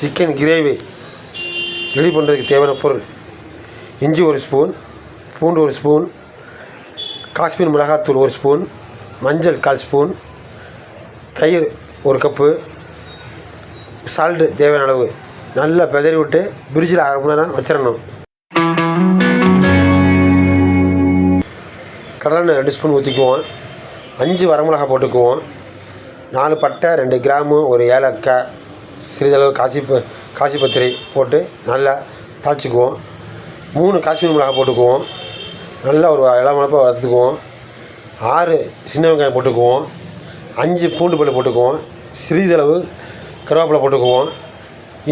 Chicken gravy ready பண்ணுறதுக்கு தேவையான பொருள்: இஞ்சி 1 ஸ்பூன், பூண்டு 1 ஸ்பூன், காஷ்மீர் மிளகாத்தூள் 1 ஸ்பூன், மஞ்சள் 1/4 ஸ்பூன், தயிர் 1 கப்பு, சால்ட்டு தேவையான அளவு. நல்லா பெதறி விட்டு ஃப்ரிட்ஜில் 1/2 மணி நேரம் வச்சிடணும். கடலெண்ணெய் 2 ஸ்பூன் ஊற்றிக்குவோம். 5 வரமிளகாய் போட்டுக்குவோம். 4 பட்டை, 2 கிராம்பு, 1 ஏலக்காய், சிறிதளவு காசிப்பத்திரி போட்டு நல்லா தாளிச்சிக்குவோம். 3 காஷ்மீர் மிளகாய் போட்டுக்குவோம். நல்லா ஒரு இளமணப்பாக வறுத்துக்குவோம். 6 சின்ன வெங்காயம் போட்டுக்குவோம். 5 பூண்டு பல் போட்டுக்குவோம். சிறிதளவு கருவேப்பிலை போட்டுக்குவோம்.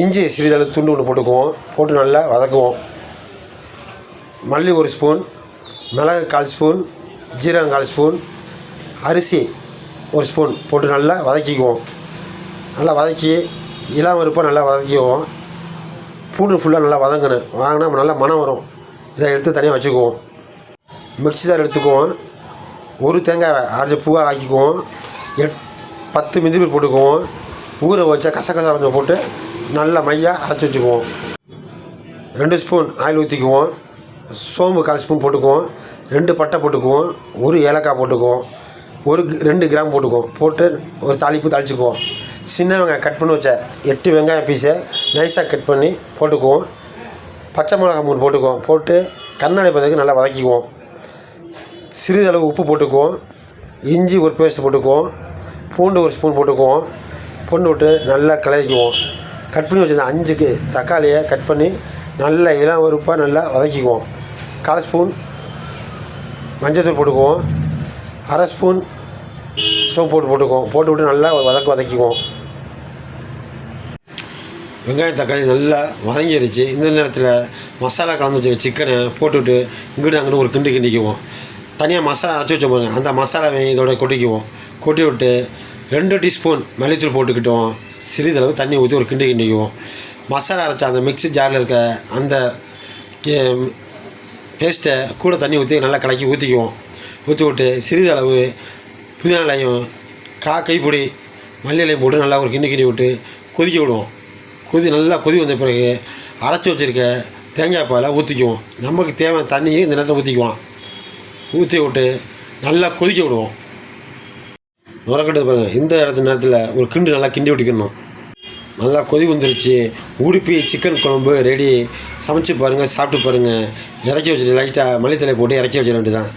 இஞ்சி சிறிதளவு துண்டு ஒன்று போட்டுக்குவோம். போட்டு நல்லா வதக்குவோம். மல்லி 1 ஸ்பூன், மிளகு 1/4 ஸ்பூன், ஜீரகம் 1/4 ஸ்பூன், அரிசி 1 ஸ்பூன் போட்டு நல்லா வதக்கிக்குவோம். நல்லா வதக்கி இளம் வறுப்பாக நல்லா வதக்கிக்குவோம். பூண்டு ஃபுல்லாக நல்லா வதங்கணும். வாங்கினா நல்லா மணம் வரும். இதை எடுத்து தனியாக வச்சுக்குவோம். மிக்ஸி ஜார் எடுத்துக்குவோம். 1 தேங்காய் அரைச்சி பூவாக ஆக்கிக்குவோம். 10 மிந்திரி போட்டுக்குவோம். ஊற வச்சா கசகசா கொஞ்சம் போட்டு நல்லா மையாக அரைச்சி வச்சுக்குவோம். 2 ஸ்பூன் ஆயில் ஊற்றிக்குவோம். சோம்பு 1/4 ஸ்பூன் போட்டுக்குவோம். 2 பட்டை போட்டுக்குவோம். 1 ஏலக்காய் போட்டுக்குவோம். 2 கிராம் போட்டுக்குவோம். போட்டு ஒரு தாளிச்சுக்குவோம். சின்ன வெங்காயம் கட் பண்ணி வச்ச 8 வெங்காயம் பீஸை நைஸாக கட் பண்ணி போட்டுக்குவோம். பச்சை மிளகாய் 3 போட்டுக்குவோம். போட்டு கண்ணாடி பதத்துக்கு நல்லா வதக்கிக்குவோம். சிறிதளவு உப்பு போட்டுக்குவோம். இஞ்சி ஒரு பேஸ்ட் போட்டுக்குவோம். பூண்டு 1 ஸ்பூன் போட்டுக்குவோம். பூண்டு விட்டு நல்லா கிளறிக்குவோம். கட் பண்ணி வச்சுருந்த 5 தக்காளியை கட் பண்ணி நல்லா இளம் வறுப்பாக நல்லா வதக்கிக்குவோம். 1/4 ஸ்பூன் மஞ்சள்தூள் போட்டுக்குவோம். 1/2 ஸ்பூன் சோப்பு போட்டுக்குவோம். போட்டு விட்டு நல்லா வதக்கிக்குவோம். வெங்காயம் தக்காளி நல்லா வதங்கிடுச்சு. இந்த நேரத்தில் மசாலா கலந்து வச்சுருக்க சிக்கனை போட்டுவிட்டு இங்கிட்டு அங்கிட்டு ஒரு கிண்டிக்குவோம். தனியாக மசாலா அரைச்சி வச்ச பாருங்க, அந்த மசாலாவை இதோட கொட்டிக்குவோம். கொட்டி விட்டு 2 டீஸ்பூன் மல்லித்தூள் போட்டுக்கிட்டோம். சிறிதளவு தண்ணி ஊற்றி ஒரு கிண்டிக்குவோம். மசாலா அரைச்சா அந்த மிக்ஸி ஜாரில் இருக்க அந்த பேஸ்ட்டை கூட தண்ணி ஊற்றி நல்லா கலக்கி ஊற்றிக்குவோம். ஊற்றி விட்டு சிறிதளவு புதினா இலையும் கைப்பிடி மல்லி இலையும் போட்டு நல்லா ஒரு கிண்டி விட்டு கொதிக்க விடுவோம். நல்லா கொதி வந்த பிறகு அரைச்சி வச்சுருக்க தேங்காய் பாலை ஊற்றிக்குவோம். நமக்கு தேவையான தண்ணியை இந்த நேரத்தில் ஊற்றிக்குவோம். ஊற்றி விட்டு நல்லா கொதிக்க விடுவோம். நுரக்கட்டது பாருங்கள். இந்த நேரத்தில் ஒரு நல்லா கிண்டி விட்டுக்கணும். நல்லா கொதி வந்துருச்சு. உடுப்பி சிக்கன் குழம்பு ரெடி. சமைச்சு பாருங்கள், சாப்பிட்டு பாருங்கள். இறச்சி வச்சுட்டு லைட்டாக மல்லித்தலை போட்டு இறச்சி வச்சிட வேண்டியதான்.